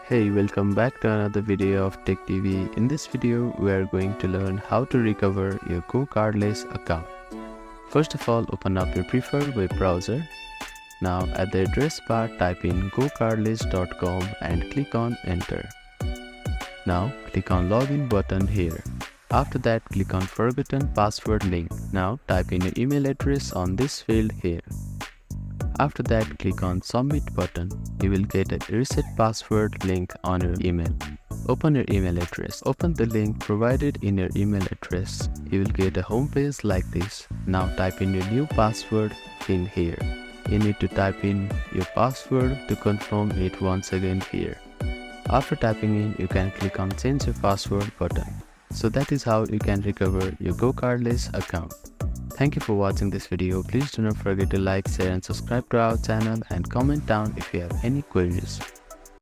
Hey, welcome back to another video of Tech TV. In this video, we are going to learn how to recover your GoCardless account. First of all, open up your preferred web browser. Now at the address bar, type in gocardless.com and click on enter. Now click on login button here. After that, click on forgotten password link. Now type in your email address on this field here. After that, click on submit button. You will get a reset password link on your email. Open your email address. Open the link provided in your email address. You will get a home page like this. Now type in your new password in here. You need to type in your password to confirm it once again here. After typing in, you can click on change your password button. So that is how you can recover your GoCardless account. Thank you for watching this video. Please do not forget to like, share and subscribe to our channel and comment down if you have any queries.